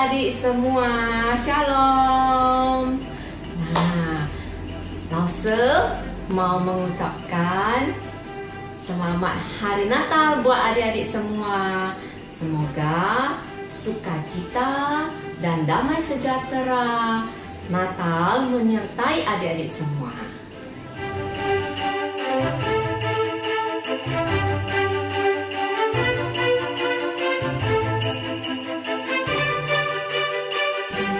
adik-adik semua, Shalom. Nah, Lause mau mengucapkan selamat Hari Natal buat adik-adik semua. Semoga sukacita dan damai sejahtera Natal menyertai adik-adik semua.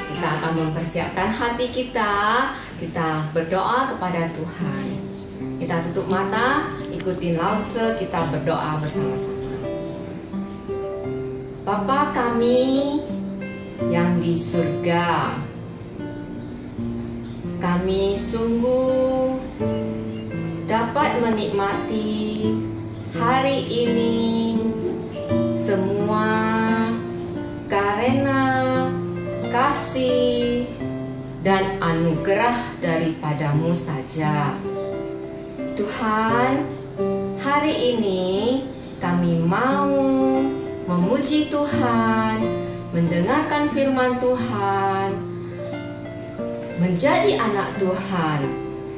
Kita akan mempersiapkan hati kita berdoa kepada Tuhan. Kita tutup mata, ikutin Lause, kita berdoa bersama-sama. Bapa kami yang di surga, kami sungguh dapat menikmati hari ini semua karena kasih dan anugerah daripadamu saja. Tuhan, hari ini kami mau memuji Tuhan, mendengarkan firman Tuhan, menjadi anak Tuhan.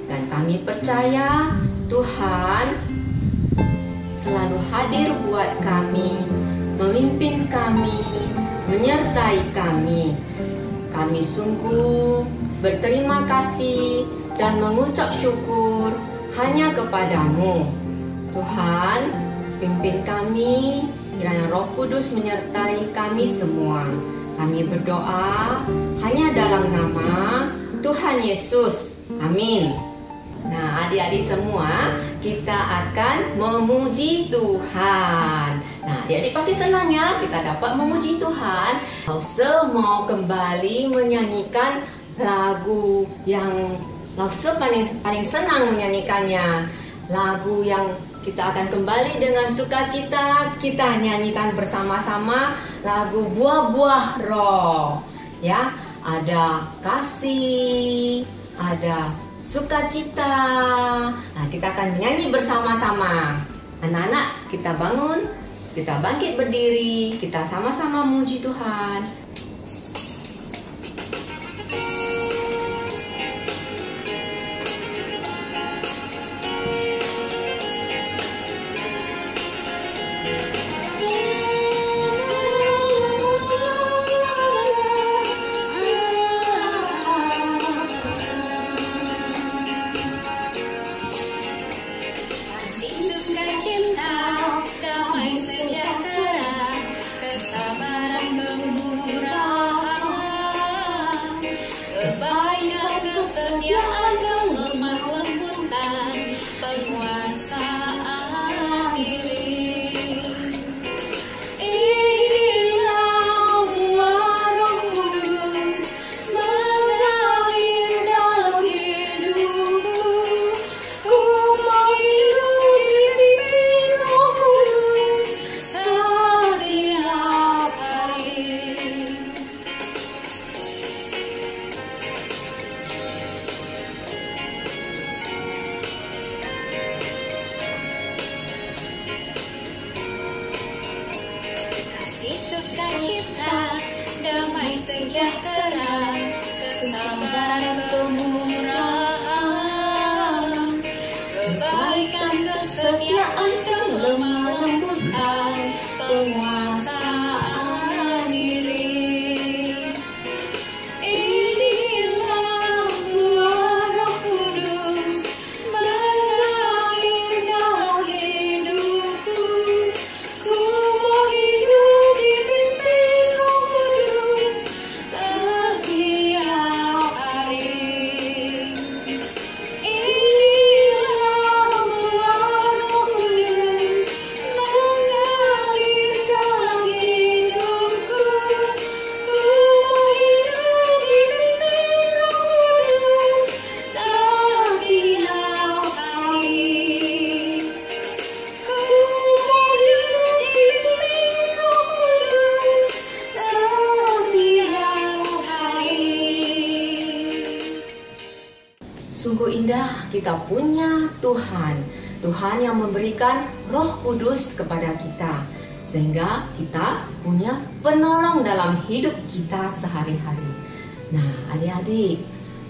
Dan kami percaya Tuhan selalu hadir buat kami, memimpin kami, menyertai kami. Kami sungguh berterima kasih dan mengucap syukur hanya kepadamu. Tuhan, pimpin kami, kiranya Roh Kudus menyertai kami semua. Kami berdoa hanya dalam nama Tuhan Yesus. Amin. Nah, adik-adik semua, kita akan memuji Tuhan. Nah, adik-adik pasti senang ya kita dapat memuji Tuhan. Lause mau kembali menyanyikan lagu yang Lause paling senang menyanyikannya. Lagu yang kita akan kembali dengan sukacita, kita nyanyikan bersama-sama lagu Buah-buah Roh. Ya, ada kasih, ada sukacita. Nah, kita akan menyanyi bersama-sama. Anak-anak, kita bangun, kita bangkit berdiri, kita sama-sama memuji Tuhan. Kesetiaan, kelemah lembutan, penguasaan diri. Inilah buah Roh Kudus mengalir dalam hidupku. Ku mau hidup dipimpin Roh Kudus setiap hari. Sukacita, damai sejahtera, kesabaran, kemurahan, kebaikan, kesetiaan, kelemah lembutan, penguasaan diri. Inilah buah Roh Kudus mengalir dalam hidupku. Ku mau hidup dipimpin Roh Kudus setiap hari. Inilah buah Roh Kudus mengalir dalam hidupku. Ku mau hidup dipimpin Roh Kudus setiap hari. Ku mau hidup dipimpin Roh Kudus setiap hari. Sungguh indah kita punya Tuhan. Tuhan yang memberikan Roh Kudus kepada kita. sehingga kita punya penolong dalam hidup kita sehari-hari. Nah, adik-adik,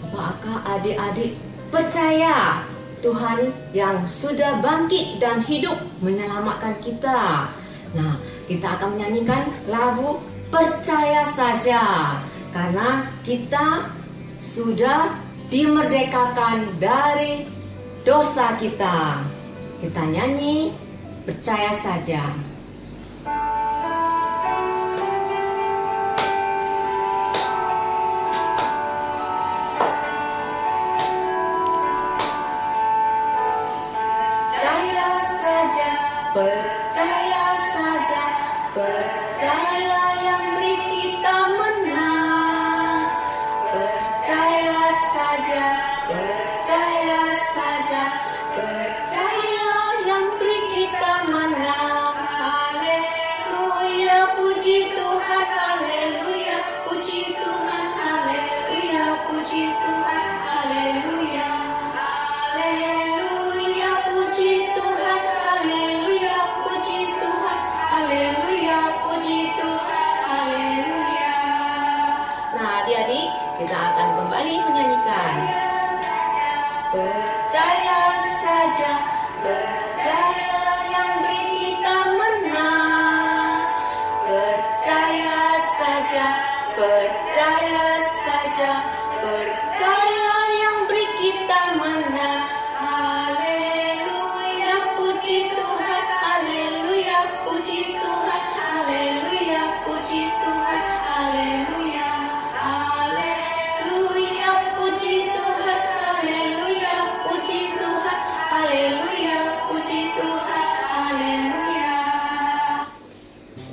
apakah adik-adik percaya Tuhan yang sudah bangkit dan hidup menyelamatkan kita? Nah, kita akan menyanyikan lagu Percaya Saja, karena kita sudah dimerdekakan dari dosa kita. Kita nyanyi Percaya Saja. Percaya saja, percaya saja, percaya yang beri kita menang. Percaya saja, percaya saja, percaya yang beri kita menang. Haleluya, puji Tuhan, haleluya, puji Tuhan, haleluya, puji Tuhan, haleluya. Haleluya, puji Tuhan, haleluya, puji Tuhan, haleluya, puji Tuhan, haleluya. Nah, adik-adik, kita akan kembali menyanyikan. Percaya saja, percaya yang beri kita menang. Percaya saja, percaya saja, percaya yang beri kita menang. Haleluya, puji Tuhan, haleluya, puji Tuhan, haleluya, puji Tuhan, haleluya. Haleluya, puji Tuhan, haleluya, puji Tuhan, haleluya, puji Tuhan, haleluya.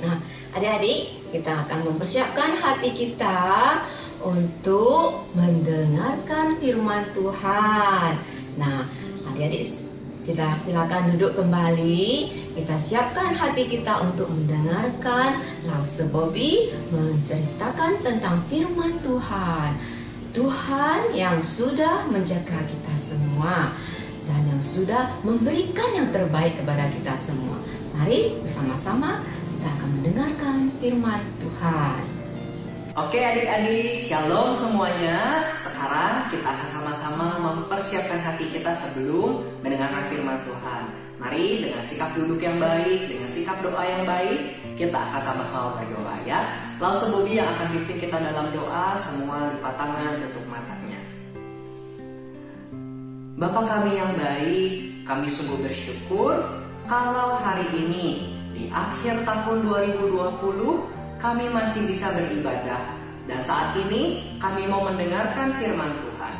Nah, adik-adik, kita akan mempersiapkan hati kita untuk mendengarkan firman Tuhan. Nah, adik-adik, kita silakan duduk kembali. Kita siapkan hati kita untuk mendengarkan Lause Bobby menceritakan tentang firman Tuhan. Tuhan yang sudah menjaga kita semua dan yang sudah memberikan yang terbaik kepada kita semua. Mari bersama-sama kita akan mendengarkan firman Tuhan. Oke adik-adik, shalom semuanya. Sekarang kita akan sama-sama mempersiapkan hati kita sebelum mendengarkan firman Tuhan. Mari dengan sikap duduk yang baik, dengan sikap doa yang baik, kita akan sama-sama berdoa ya. Lause Bobby yang akan pimpin kita dalam doa, semua lipat tangan, tutup matanya. Bapa kami yang baik, kami sungguh bersyukur kalau hari ini di akhir tahun 2020 kami masih bisa beribadah. Dan saat ini kami mau mendengarkan firman Tuhan.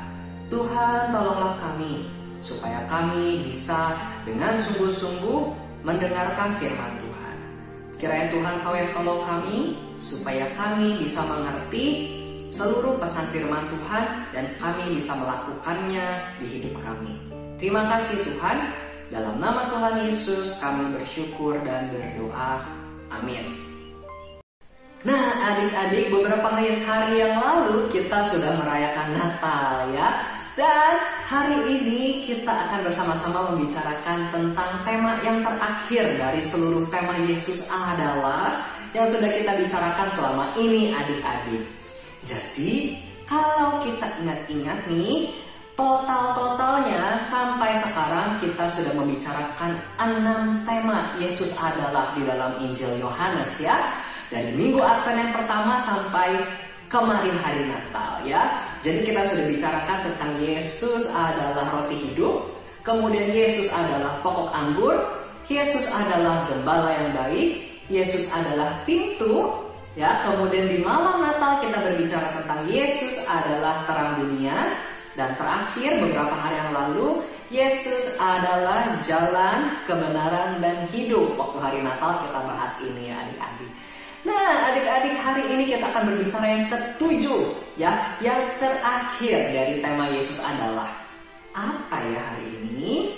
Tuhan, tolonglah kami supaya kami bisa dengan sungguh-sungguh mendengarkan firman Tuhan. Kiranya Tuhan Kau yang tolong kami supaya kami bisa mengerti seluruh pesan firman Tuhan dan kami bisa melakukannya di hidup kami. Terima kasih Tuhan. Dalam nama Tuhan Yesus kami bersyukur dan berdoa. Amin. Nah adik-adik, beberapa hari yang lalu kita sudah merayakan Natal ya. Dan hari ini kita akan bersama-sama membicarakan tentang tema yang terakhir dari seluruh tema Yesus adalah yang sudah kita bicarakan selama ini adik-adik. Jadi kalau kita ingat-ingat nih, totalnya sampai sekarang kita sudah membicarakan 6 tema Yesus adalah di dalam Injil Yohanes ya. Dari Minggu Advent yang pertama sampai kemarin hari Natal ya. Jadi kita sudah bicarakan tentang Yesus adalah roti hidup, kemudian Yesus adalah pokok anggur, Yesus adalah gembala yang baik, Yesus adalah pintu ya. Kemudian di malam Natal kita berbicara tentang Yesus adalah terang dunia, dan terakhir beberapa hari yang lalu Yesus adalah jalan, kebenaran dan hidup. Waktu hari Natal kita bahas ini ya adik-adik. Nah adik-adik, hari ini kita akan berbicara yang ke-7 ya, yang terakhir dari tema Yesus adalah apa ya hari ini?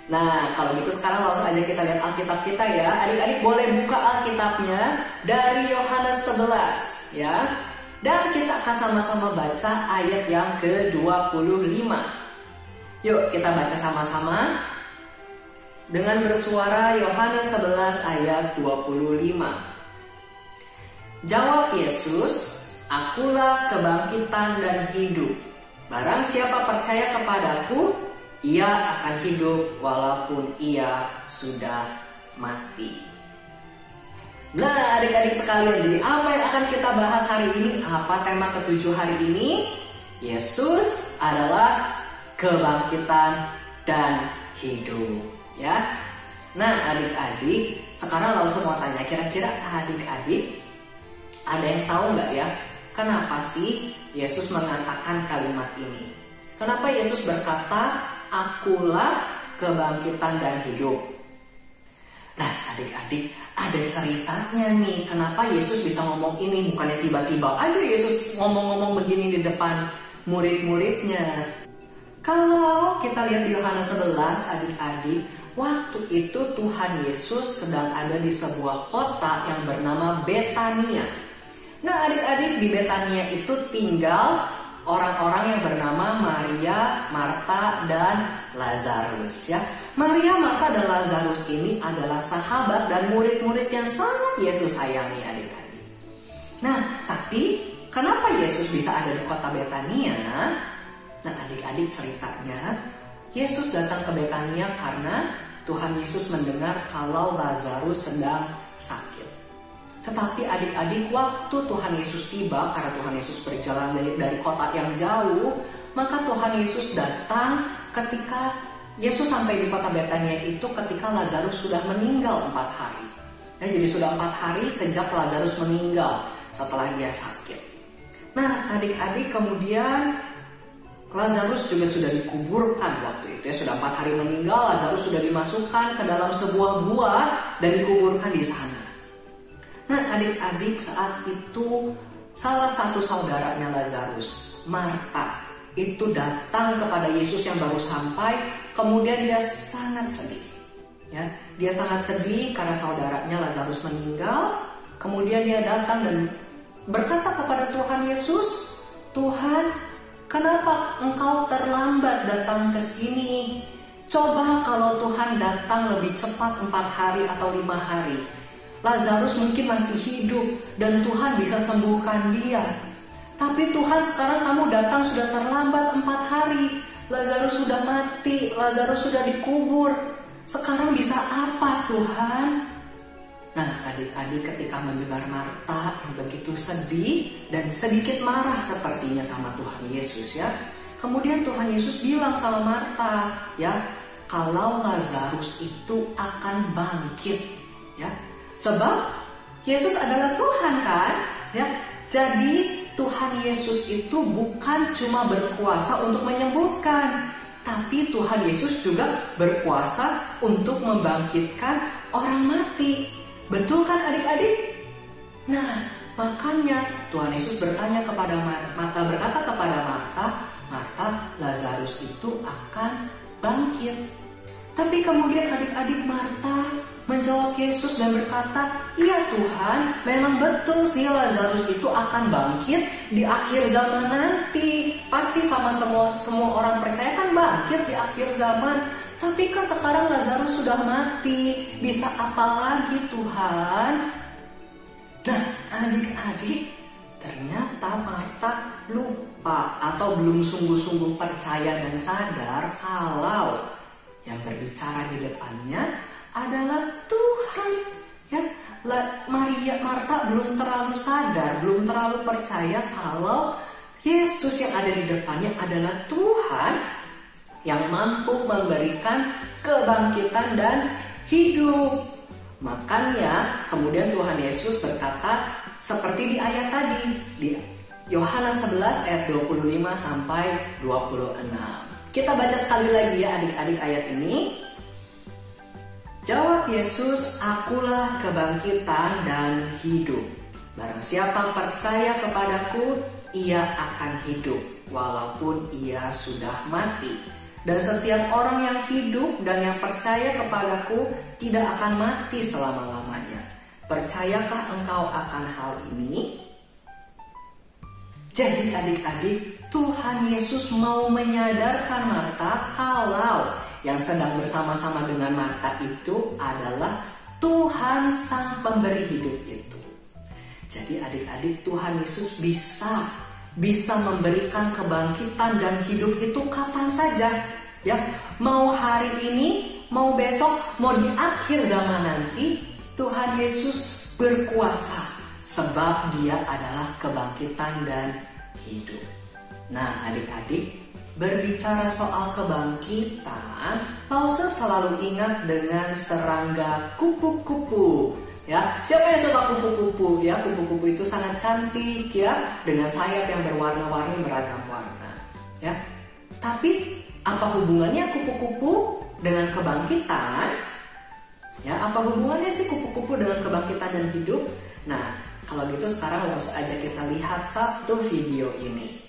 Nah kalau gitu sekarang langsung aja kita lihat Alkitab kita ya. Adik-adik boleh buka Alkitabnya dari Yohanes 11 ya. Dan kita akan sama-sama baca ayat yang ke-25. Yuk kita baca sama-sama. dengan bersuara Yohanes 11 ayat 25. Jawab Yesus, "Akulah kebangkitan dan hidup. Barang siapa percaya kepadaku, ia akan hidup walaupun ia sudah mati." Nah, adik-adik sekalian, jadi apa yang akan kita bahas hari ini? Apa tema ke-7 hari ini? Yesus adalah kebangkitan dan hidup, ya. Nah, adik-adik, sekarang langsung mau tanya, kira-kira adik-adik ada yang tahu nggak ya, kenapa sih Yesus mengatakan kalimat ini? Kenapa Yesus berkata, "Akulah kebangkitan dan hidup"? Nah, adik-adik, ada ceritanya nih, kenapa Yesus bisa ngomong ini. Bukannya tiba-tiba aja Yesus ngomong-ngomong begini di depan murid-muridnya. Kalau kita lihat di Yohanes 11, adik-adik, waktu itu Tuhan Yesus sedang ada di sebuah kota yang bernama Betania. Nah, adik-adik, di Betania itu tinggal orang-orang yang bernama Maria, Marta, dan Lazarus, ya. Maria, Marta, dan Lazarus ini adalah sahabat dan murid-murid yang sangat Yesus sayangi, adik-adik. Nah, tapi kenapa Yesus bisa ada di kota Betania? Nah, adik-adik, ceritanya Yesus datang ke Betania karena Tuhan Yesus mendengar kalau Lazarus sedang sakit. Tetapi adik-adik, waktu Tuhan Yesus tiba, karena Tuhan Yesus berjalan dari kota yang jauh, maka Tuhan Yesus datang ketika Yesus sampai di kota Betania itu ketika Lazarus sudah meninggal 4 hari. Ya, jadi sudah 4 hari sejak Lazarus meninggal setelah dia sakit. Nah, adik-adik, kemudian Lazarus juga sudah dikuburkan waktu itu, ya. Sudah 4 hari meninggal, Lazarus sudah dimasukkan ke dalam sebuah gua dan dikuburkan di sana. Nah, adik-adik, saat itu salah satu saudaranya Lazarus, Marta, itu datang kepada Yesus yang baru sampai. Kemudian dia sangat sedih, ya. Dia sangat sedih karena saudaranya Lazarus meninggal. Kemudian dia datang dan berkata kepada Tuhan Yesus, "Tuhan, kenapa engkau terlambat datang ke sini? Coba kalau Tuhan datang lebih cepat 4 hari atau 5 hari. Lazarus mungkin masih hidup dan Tuhan bisa sembuhkan dia. Tapi Tuhan, sekarang kamu datang sudah terlambat 4 hari. Lazarus sudah mati, Lazarus sudah dikubur. Sekarang bisa apa Tuhan?" Nah, adik-adik, ketika mendengar Marta yang begitu sedih dan sedikit marah sepertinya sama Tuhan Yesus, ya. Kemudian Tuhan Yesus bilang sama Marta, ya, kalau Lazarus itu akan bangkit, ya. Sebab Yesus adalah Tuhan, kan? Ya. Jadi Tuhan Yesus itu bukan cuma berkuasa untuk menyembuhkan, tapi Tuhan Yesus juga berkuasa untuk membangkitkan orang mati. Betul kan, adik-adik? Nah, makanya Tuhan Yesus bertanya kepada Marta, berkata kepada Marta, "Marta, Lazarus itu akan bangkit." Tapi kemudian adik-adik, Marta menjawab Yesus dan berkata, "Iya Tuhan, memang betul sih Lazarus itu akan bangkit di akhir zaman nanti. Pasti sama semua orang percaya kan bangkit di akhir zaman. Tapi kan sekarang Lazarus sudah mati. Bisa apa lagi Tuhan?" Nah, adik-adik, ternyata Marta lupa atau belum sungguh-sungguh percaya dan sadar kalau yang berbicara di depannya adalah Tuhan, ya. Marta belum terlalu sadar, belum terlalu percaya kalau Yesus yang ada di depannya adalah Tuhan yang mampu memberikan kebangkitan dan hidup. Makanya kemudian Tuhan Yesus berkata seperti di ayat tadi, di Yohanes 11 ayat 25 sampai 26. Kita baca sekali lagi ya adik-adik ayat ini. Jawab Yesus, "Akulah kebangkitan dan hidup. Barang siapa percaya kepadaku, ia akan hidup walaupun ia sudah mati. Dan setiap orang yang hidup dan yang percaya kepadaku tidak akan mati selama-lamanya. Percayakah engkau akan hal ini?" Jadi adik-adik, Tuhan Yesus mau menyadarkan Marta kalau yang sedang bersama-sama dengan Marta itu adalah Tuhan Sang Pemberi hidup itu. Jadi adik-adik, Tuhan Yesus bisa memberikan kebangkitan dan hidup itu kapan saja. Ya, mau hari ini, mau besok, mau di akhir zaman nanti, Tuhan Yesus berkuasa sebab Dia adalah kebangkitan dan hidup. Nah, adik-adik, berbicara soal kebangkitan, Lause selalu ingat dengan serangga kupu-kupu. Ya, siapa yang suka kupu-kupu? Ya, kupu-kupu itu sangat cantik ya, dengan sayap yang berwarna-warni beragam warna. Ya, tapi apa hubungannya kupu-kupu dengan kebangkitan? Ya, apa hubungannya sih kupu-kupu dengan kebangkitan dan hidup? Nah, kalau gitu sekarang langsung aja kita lihat satu video ini.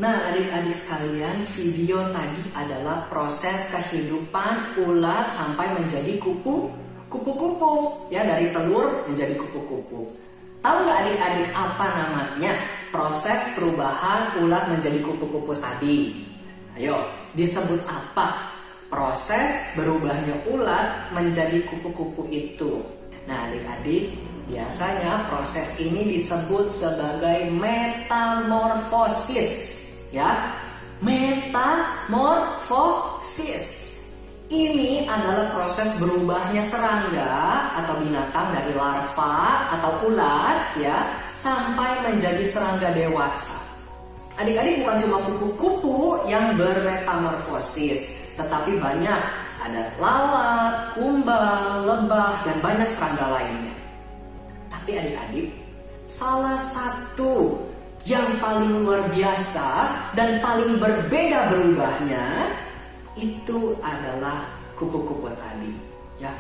Nah, adik-adik sekalian, video tadi adalah proses kehidupan ulat sampai menjadi kupu-kupu. Ya, dari telur menjadi kupu-kupu. Tahu nggak adik-adik apa namanya proses perubahan ulat menjadi kupu-kupu tadi? Ayo, disebut apa proses berubahnya ulat menjadi kupu-kupu itu? Nah, adik-adik, biasanya proses ini disebut sebagai metamorfosis. Ya, metamorfosis. Ini adalah proses berubahnya serangga atau binatang dari larva atau ulat ya sampai menjadi serangga dewasa. Adik-adik, bukan cuma kupu-kupu yang bermetamorfosis, tetapi banyak, ada lalat, kumbang, lebah, dan banyak serangga lainnya. Tapi adik-adik, salah satu yang paling luar biasa dan paling berbeda berubahnya itu adalah kupu-kupu tadi. Ya,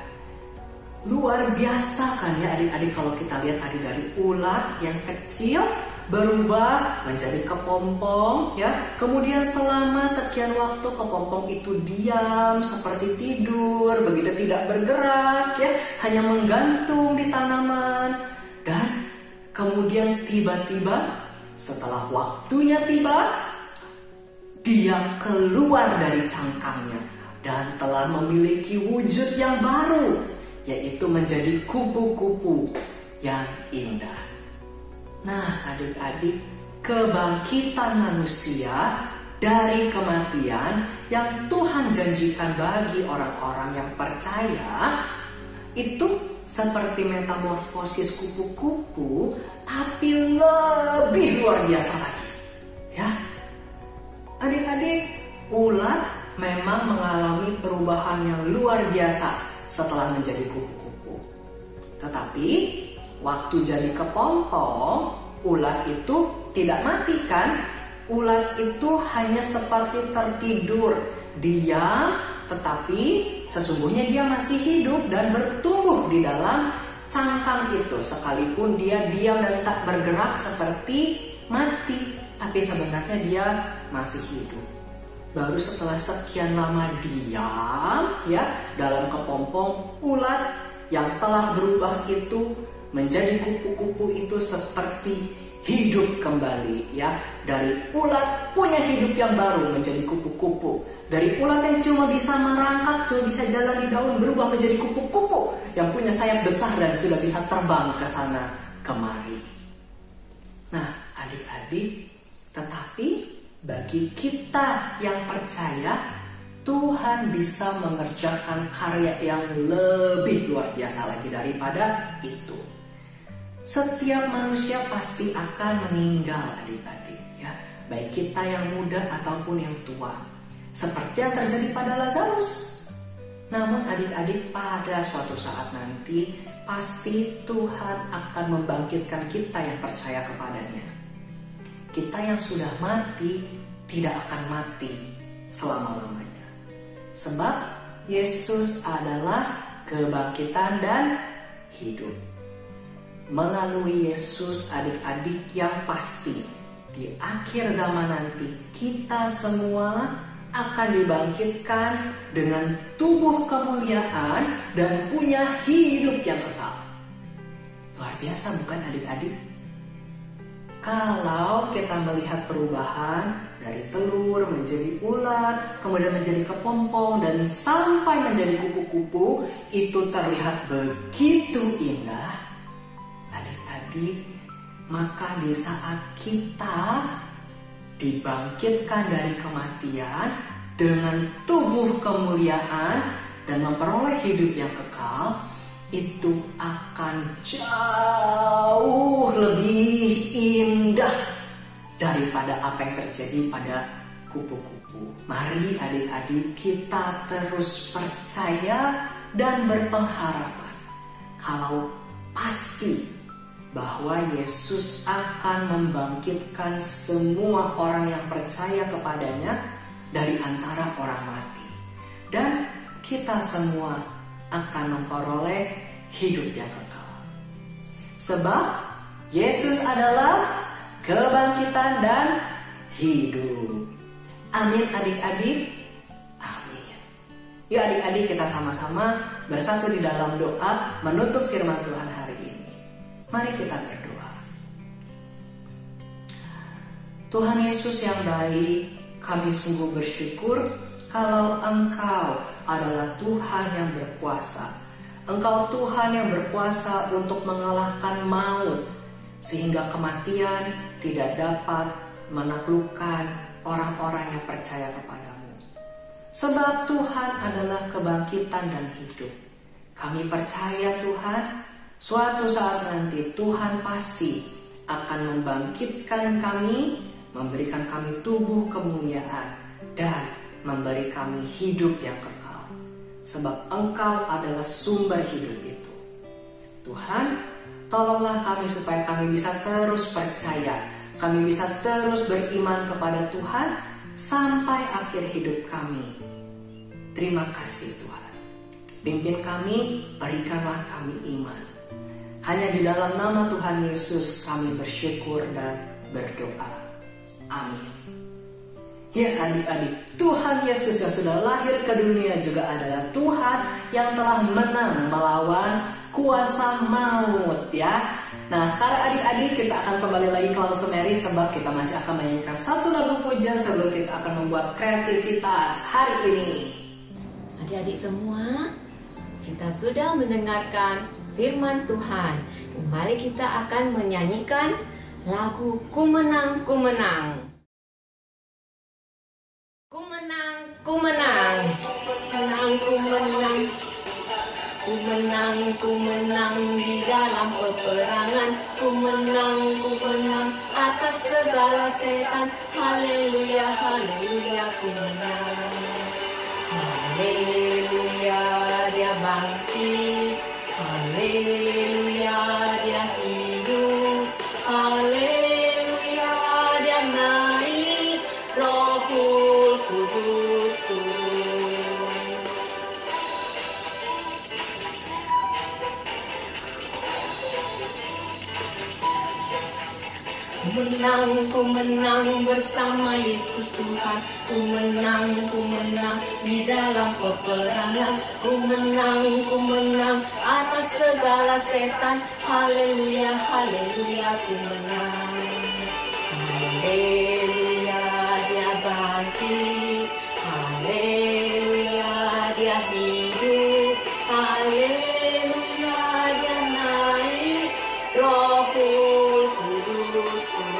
luar biasa kan ya adik-adik, kalau kita lihat tadi dari ulat yang kecil berubah menjadi kepompong ya. Kemudian selama sekian waktu kepompong itu diam seperti tidur, begitu tidak bergerak ya, hanya menggantung di tanaman. Dan kemudian tiba-tiba setelah waktunya tiba, dia keluar dari cangkangnya dan telah memiliki wujud yang baru, yaitu menjadi kupu-kupu yang indah. Nah, adik-adik, kebangkitan manusia dari kematian yang Tuhan janjikan bagi orang-orang yang percaya itu seperti metamorfosis kupu-kupu, tapi lebih luar biasa lagi. Ya, adik-adik, ulat memang mengalami perubahan yang luar biasa setelah menjadi kupu-kupu. Tetapi waktu jadi kepompong, ulat itu tidak mati kan? Ulat itu hanya seperti tertidur, diam, tetapi sesungguhnya dia masih hidup dan bertumbuh di dalam cangkang itu. Sekalipun dia diam dan tak bergerak seperti mati, tapi sebenarnya dia masih hidup. Baru setelah sekian lama diam ya dalam kepompong, ulat yang telah berubah itu menjadi kupu-kupu itu seperti hidup kembali ya. Dari ulat punya hidup yang baru menjadi kupu-kupu. Dari ulat yang cuma bisa merangkak, cuma bisa jalan di daun, berubah menjadi kupu-kupu yang punya sayap besar dan sudah bisa terbang ke sana kemari. Nah, adik-adik, tetapi bagi kita yang percaya, Tuhan bisa mengerjakan karya yang lebih luar biasa lagi daripada itu. Setiap manusia pasti akan meninggal, adik-adik ya, baik kita yang muda ataupun yang tua, seperti yang terjadi pada Lazarus. Namun adik-adik, pada suatu saat nanti pasti Tuhan akan membangkitkan kita yang percaya kepadanya. Kita yang sudah mati tidak akan mati selama-lamanya, sebab Yesus adalah kebangkitan dan hidup. Melalui Yesus, adik-adik, yang pasti di akhir zaman nanti kita semua akan dibangkitkan dengan tubuh kemuliaan dan punya hidup yang kekal. Luar biasa bukan adik-adik? Kalau kita melihat perubahan dari telur menjadi ulat, kemudian menjadi kepompong, dan sampai menjadi kupu-kupu, itu terlihat begitu indah, adik-adik. Maka di saat kita dibangkitkan dari kematian dengan tubuh kemuliaan dan memperoleh hidup yang kekal, itu akan jauh lebih indah daripada apa yang terjadi pada kupu-kupu. Mari adik-adik, kita terus percaya dan berpengharapan kalau pasti bahwa Yesus akan membangkitkan semua orang yang percaya kepadanya dari antara orang mati. Dan kita semua akan memperoleh hidup yang kekal. Sebab Yesus adalah kebangkitan dan hidup. Amin adik-adik. Amin. Yuk adik-adik, kita sama-sama bersatu di dalam doa menutup firman Tuhan hari ini. Mari kita berdoa. Tuhan Yesus yang baik, kami sungguh bersyukur kalau Engkau adalah Tuhan yang berkuasa. Engkau Tuhan yang berkuasa untuk mengalahkan maut, sehingga kematian tidak dapat menaklukkan orang-orang yang percaya kepadamu. Sebab Tuhan adalah kebangkitan dan hidup. Kami percaya Tuhan, suatu saat nanti Tuhan pasti akan membangkitkan kami, memberikan kami tubuh kemuliaan, dan memberi kami hidup yang kekal. Sebab Engkau adalah sumber hidup itu. Tuhan, tolonglah kami supaya kami bisa terus percaya, kami bisa terus beriman kepada Tuhan sampai akhir hidup kami. Terima kasih Tuhan. Pimpin kami, berikanlah kami iman. Hanya di dalam nama Tuhan Yesus kami bersyukur dan berdoa. Amin. Ya adik-adik, Tuhan Yesus yang sudah lahir ke dunia juga adalah Tuhan yang telah menang melawan kuasa maut ya. Nah sekarang adik-adik, kita akan kembali lagi ke Lagu Semeri, sebab kita masih akan menyanyikan satu lagu puja sebelum kita akan membuat kreativitas hari ini. Adik-adik semua, kita sudah mendengarkan firman Tuhan. Kembali kita akan menyanyikan lagu Ku Menang, Ku Menang. Ku menang, ku menang, menang, ku menang. Ku menang, ku menang di dalam peperangan. Ku menang atas segala setan. Haleluya, haleluya, ku menang. Haleluya, dia bangkit. Haleluya, dia hidup. Haleluya, dia naik. Rohul Kudus turun. Ku menang bersama Yesus Tuhan. Ku menang di dalam peperangan. Ku menang atas segala setan. Haleluya, haleluya, ku menang. Haleluya, dia bangkit. Haleluya, dia hidup. Haleluya, dia naik. Rohul Kudus turun.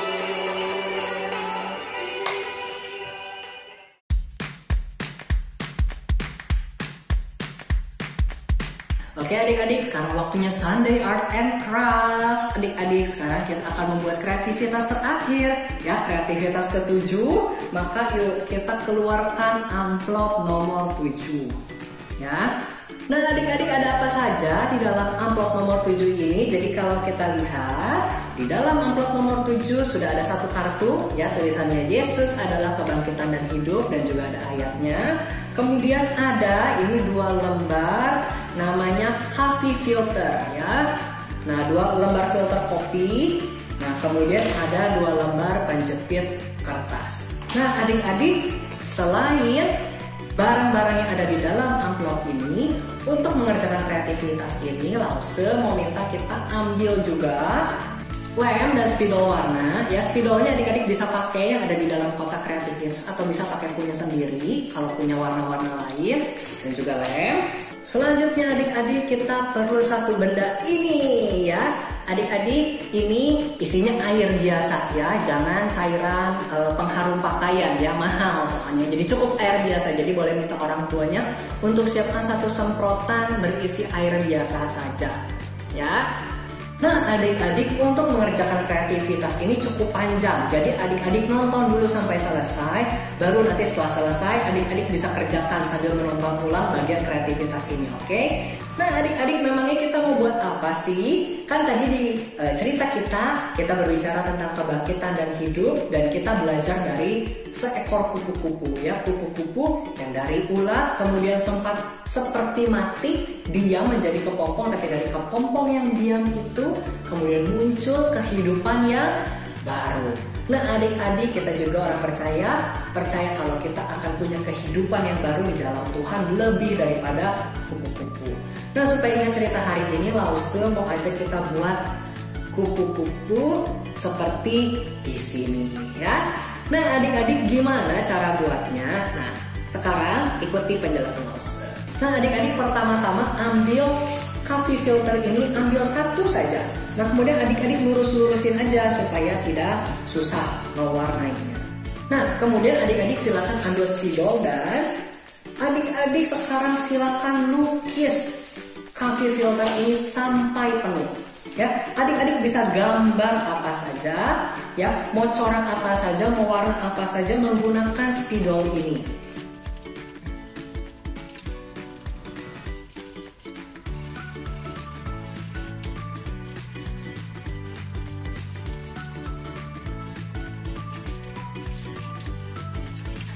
Oke adik-adik, sekarang waktunya Sunday Art and Craft. Adik-adik, sekarang kita akan membuat kreativitas terakhir. Ya, kreativitas ke-7. Maka yuk kita keluarkan amplop nomor 7. Ya. Nah adik-adik, ada apa saja di dalam amplop nomor 7 ini? Jadi kalau kita lihat, di dalam amplop nomor 7 sudah ada satu kartu. Ya, tulisannya Yesus adalah kebangkitan dan hidup, dan juga ada ayatnya. Kemudian ada ini 2 lembar, namanya coffee filter ya. Nah 2 lembar filter kopi. Nah kemudian ada 2 lembar penjepit kertas. Nah adik-adik, selain barang-barang yang ada di dalam amplop ini, untuk mengerjakan kreativitas ini, Lause mau minta kita ambil juga lem dan spidol warna. Ya, spidolnya adik-adik bisa pakai yang ada di dalam kotak kreativitas atau bisa pakai punya sendiri kalau punya warna-warna lain, dan juga lem. Selanjutnya adik-adik, kita perlu satu benda ini ya. Adik-adik, ini isinya air biasa ya, jangan cairan pengharum pakaian ya, mahal soalnya. Jadi cukup air biasa. Jadi boleh minta orang tuanya untuk siapkan satu semprotan berisi air biasa saja ya. Nah adik-adik, untuk mengerjakan kreativitas ini cukup panjang. Jadi adik-adik nonton dulu sampai selesai. Baru nanti setelah selesai adik-adik bisa kerjakan sambil menonton ulang bagian kreativitas ini, oke? Nah adik-adik, memangnya kita mau buat apa sih? Kan tadi di cerita kita berbicara tentang kebangkitan dan hidup. Dan kita belajar dari seekor kupu-kupu ya. Kupu-kupu yang dari ular kemudian sempat seperti mati, diam menjadi kepompong. Tapi dari kepompong yang diam itu kemudian muncul kehidupan yang baru. Nah adik-adik, kita juga orang percaya kalau kita akan punya kehidupan yang baru di dalam Tuhan lebih daripada kupu-kupu. Nah supaya ingat cerita hari ini, Lause mau ajak kita buat kupu-kupu seperti di sini ya. Nah adik-adik, gimana cara buatnya? Nah sekarang ikuti penjelasan Lause. Nah adik-adik, pertama-tama ambil coffee filter ini, ambil satu saja. Nah kemudian adik-adik lurus-lurusin aja supaya tidak susah mewarnainya. Nah kemudian adik-adik silakan ambil spidol, dan adik-adik sekarang silakan lukis coffee filter ini sampai penuh. Ya, adik-adik bisa gambar apa saja, ya, mau corak apa saja, mau warna apa saja menggunakan spidol ini.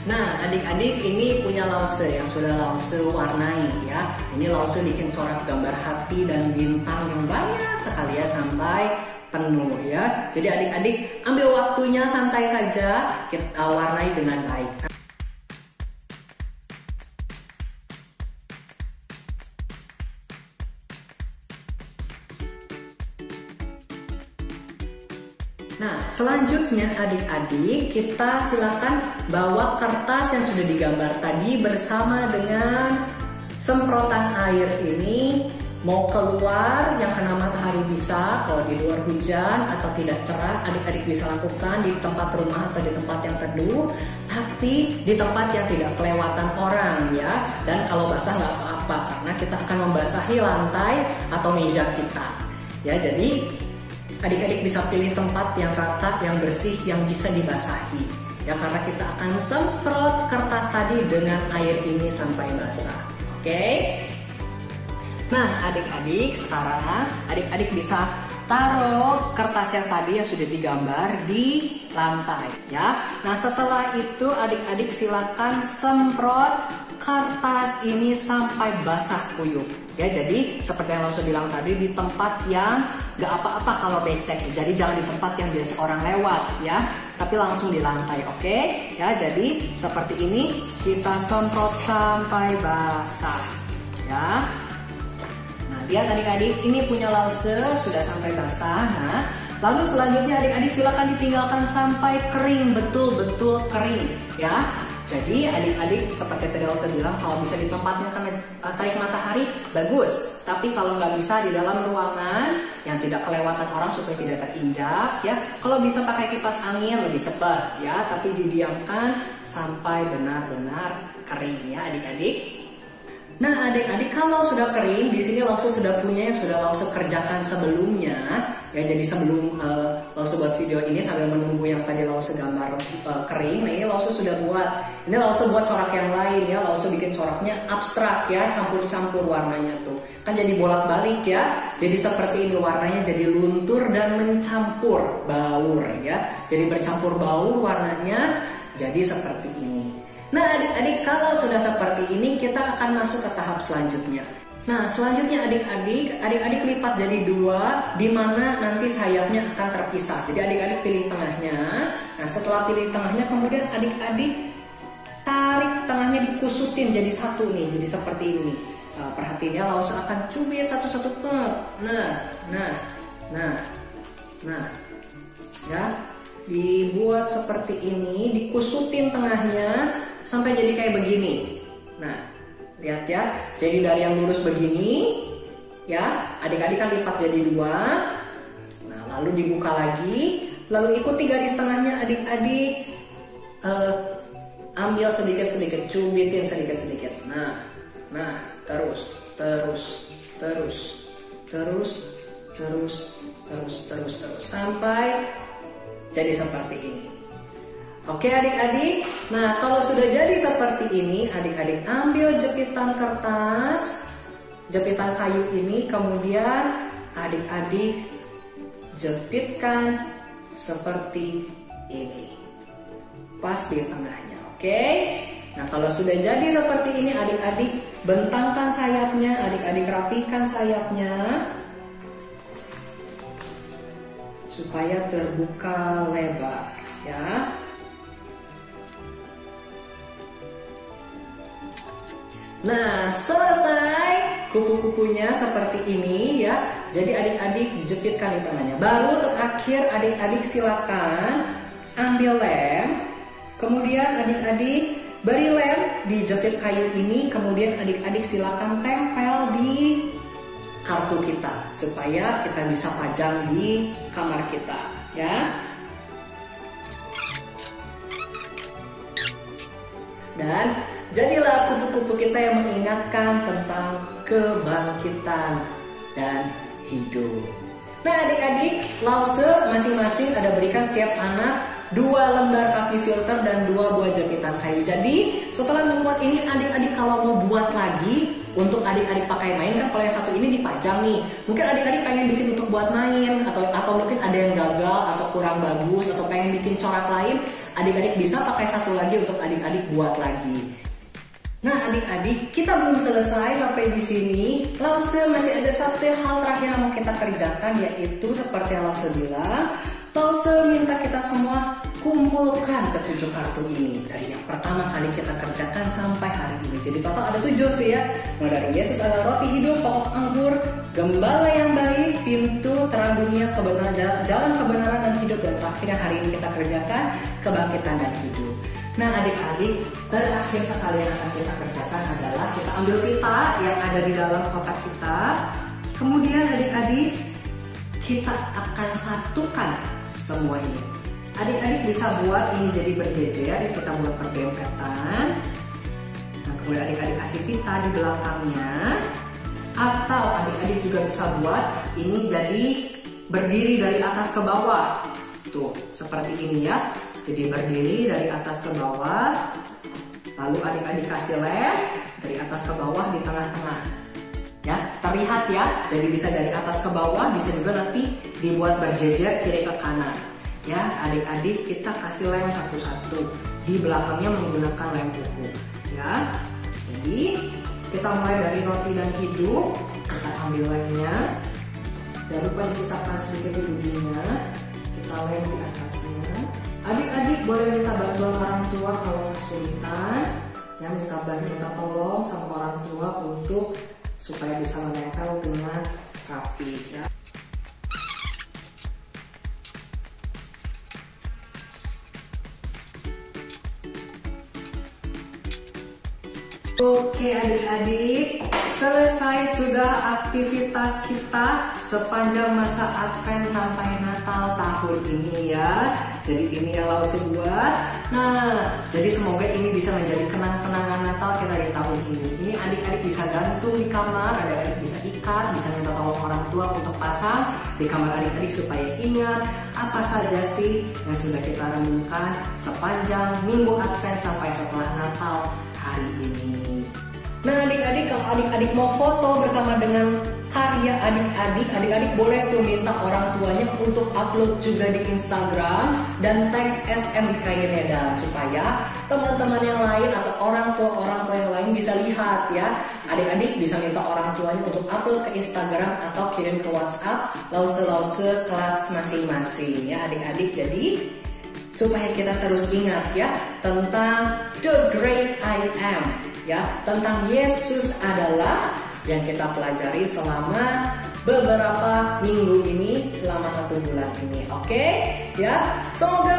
Nah adik-adik, ini punya Lause yang sudah Lause warnai ya. Ini Lause bikin corak gambar hati dan bintang yang banyak sekali ya, sampai penuh ya. Jadi adik-adik ambil waktunya, santai saja, kita warnai dengan baik. Nah, selanjutnya adik-adik, kita silakan bawa kertas yang sudah digambar tadi bersama dengan semprotan air ini. Mau keluar yang kena matahari bisa, kalau di luar hujan atau tidak cerah, adik-adik bisa lakukan di tempat rumah atau di tempat yang teduh, tapi di tempat yang tidak kelewatan orang ya. Dan kalau basah nggak apa-apa, karena kita akan membasahi lantai atau meja kita. Ya, jadi adik-adik bisa pilih tempat yang rata, yang bersih, yang bisa dibasahi. Ya, karena kita akan semprot kertas tadi dengan air ini sampai basah. Oke? Nah, adik-adik sekarang adik-adik bisa taruh kertas yang tadi yang sudah digambar di lantai ya. Nah, setelah itu adik-adik silakan semprot kertas ini sampai basah kuyup. Ya, jadi seperti yang Lause bilang tadi, di tempat yang gak apa-apa kalau becek. Jadi jangan di tempat yang biasa orang lewat ya, tapi langsung di lantai. Oke? Ya, jadi seperti ini kita semprot sampai basah ya. Lihat adik-adik, ini punya Lause sudah sampai basah. Nah, lalu selanjutnya adik-adik silakan ditinggalkan sampai kering, betul-betul kering ya. Jadi adik-adik seperti tadi Lause bilang, kalau bisa di tempatnya kena terik matahari bagus. Tapi kalau nggak bisa di dalam ruangan yang tidak kelewatan orang supaya tidak terinjak ya. Kalau bisa pakai kipas angin lebih cepat ya. Tapi didiamkan sampai benar-benar kering ya adik-adik. Nah, adik-adik kalau sudah kering, di sini Lause sudah punya yang sudah Lause kerjakan sebelumnya. Ya, jadi sebelum Lause buat video ini sambil menunggu yang tadi Lause gambar kering. Nah, ini Lause sudah buat. Ini Lause buat corak yang lain ya. Lause bikin coraknya abstrak ya, campur-campur warnanya tuh. Kan jadi bolak-balik ya. Jadi seperti ini warnanya jadi luntur dan mencampur baur ya. Jadi bercampur baur warnanya jadi seperti ini. Nah, adik-adik kalau sudah seperti ini kita akan masuk ke tahap selanjutnya. Nah, selanjutnya adik-adik lipat jadi dua, di mana nanti sayapnya akan terpisah. Jadi adik-adik pilih tengahnya. Nah, setelah pilih tengahnya kemudian adik-adik tarik tengahnya, dikusutin jadi satu nih, jadi seperti ini. Perhatiin ya, Lause akan cubit satu-satu. Nah, ya, dibuat seperti ini, dikusutin tengahnya sampai jadi kayak begini. Nah, lihat ya, jadi dari yang lurus begini ya, adik-adik kan lipat jadi dua. Nah, lalu dibuka lagi, lalu ikuti garis tengahnya adik-adik, ambil sedikit-sedikit, cubitin sedikit-sedikit. Nah, terus sampai jadi seperti ini. Oke adik-adik, nah kalau sudah jadi seperti ini, adik-adik ambil jepitan kertas, jepitan kayu ini, kemudian adik-adik jepitkan seperti ini, pas di tengahnya. Oke, nah kalau sudah jadi seperti ini, adik-adik bentangkan sayapnya, adik-adik rapikan sayapnya supaya terbuka lebar ya. Nah, selesai kupu-kupunya seperti ini ya. Jadi adik-adik jepitkan di tengahnya. Baru terakhir adik-adik silakan ambil lem. Kemudian adik-adik beri lem di jepit kayu ini. Kemudian adik-adik silakan tempel di kartu kita supaya kita bisa pajang di kamar kita ya. Dan jadilah kupu-kupu kita yang mengingatkan tentang kebangkitan dan hidup. Nah adik-adik, Lause masing-masing ada berikan setiap anak 2 lembar coffee filter dan 2 buah jepitan kayu. Jadi setelah membuat ini, adik-adik kalau mau buat lagi untuk adik-adik pakai main, kan kalau yang satu ini dipajang nih, mungkin adik-adik pengen bikin untuk buat main, atau mungkin ada yang gagal atau kurang bagus, atau pengen bikin corak lain, adik-adik bisa pakai satu lagi untuk adik-adik buat lagi. Nah adik-adik, kita belum selesai sampai di sini. Lause masih ada satu hal terakhir yang mau kita kerjakan, yaitu seperti yang Lause bilang, Lause minta kita semua kumpulkan ke-7 kartu ini dari yang pertama kali kita kerjakan sampai hari ini. Jadi total ada 7 tuh ya. Mulai dari Yesus adalah roti hidup, pokok anggur, gembala yang baik, pintu terang dunia, jalan kebenaran dan hidup, dan terakhir yang hari ini kita kerjakan, kebangkitan dan hidup. Nah adik-adik, terakhir sekali yang akan kita kerjakan adalah kita ambil pita yang ada di dalam kotak kita. Kemudian adik-adik, kita akan satukan semua ini. Adik-adik bisa buat ini jadi berjejer, kita buat berdempetan. Nah, kemudian adik-adik kasih pita di belakangnya. Atau adik-adik juga bisa buat ini jadi berdiri dari atas ke bawah. Tuh, seperti ini ya. Jadi berdiri dari atas ke bawah, lalu adik-adik kasih lem dari atas ke bawah di tengah-tengah. Ya, terlihat ya. Jadi bisa dari atas ke bawah, bisa juga nanti dibuat berjejer kiri ke kanan. Ya, adik-adik kita kasih lem satu-satu. Di belakangnya menggunakan lem kuku. Ya, jadi kita mulai dari roti dan hidup. Kita ambil lemnya. Jangan lupa disisakan sedikit di ujungnya. Kita lem di atasnya. Adik-adik boleh minta bantuan orang tua kalau kesulitan. Ya, minta tolong sama orang tua untuk supaya bisa menempel dengan rapi. Ya. Oke adik-adik, selesai sudah aktivitas kita sepanjang masa Advent sampai Natal tahun ini ya. Jadi ini yang Lause buat. Nah, jadi semoga ini bisa menjadi kenang-kenangan Natal kita di tahun ini. Ini adik-adik bisa gantung di kamar, adik-adik bisa ikat, bisa minta tolong orang tua untuk pasang di kamar adik-adik supaya ingat apa saja sih yang sudah kita renungkan sepanjang minggu Advent sampai setelah Natal hari ini. Nah adik-adik, kalau adik-adik mau foto bersama dengan karya adik-adik boleh tuh minta orang tuanya untuk upload juga di Instagram dan tag SMKY Medan supaya teman-teman yang lain atau orang tua yang lain bisa lihat ya. Adik-adik bisa minta orang tuanya untuk upload ke Instagram atau kirim ke WhatsApp lause kelas masing-masing ya adik-adik. Jadi supaya kita terus ingat ya tentang the great I am ya, tentang Yesus adalah yang kita pelajari selama beberapa minggu ini, selama 1 bulan ini. Oke ya, semoga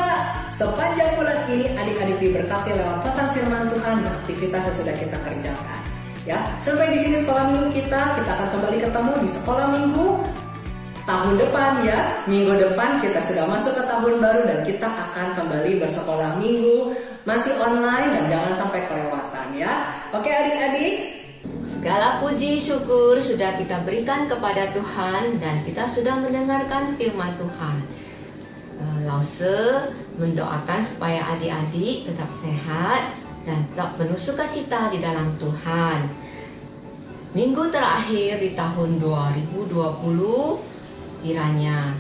sepanjang bulan ini adik-adik diberkati lewat pesan firman Tuhan dan aktivitas yang sudah kita kerjakan ya. Sampai di sini sekolah minggu kita akan kembali ketemu di sekolah minggu tahun depan ya. Minggu depan kita sudah masuk ke tahun baru dan kita akan kembali bersekolah minggu masih online dan jangan sampai kelewatan ya. Oke adik-adik, segala puji syukur sudah kita berikan kepada Tuhan dan kita sudah mendengarkan firman Tuhan. Lause mendoakan supaya adik-adik tetap sehat dan tetap penuh sukacita di dalam Tuhan. Minggu terakhir di tahun 2020 kiranya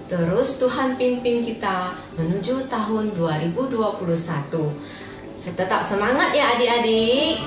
terus Tuhan pimpin kita menuju tahun 2021. Tetap semangat ya adik-adik.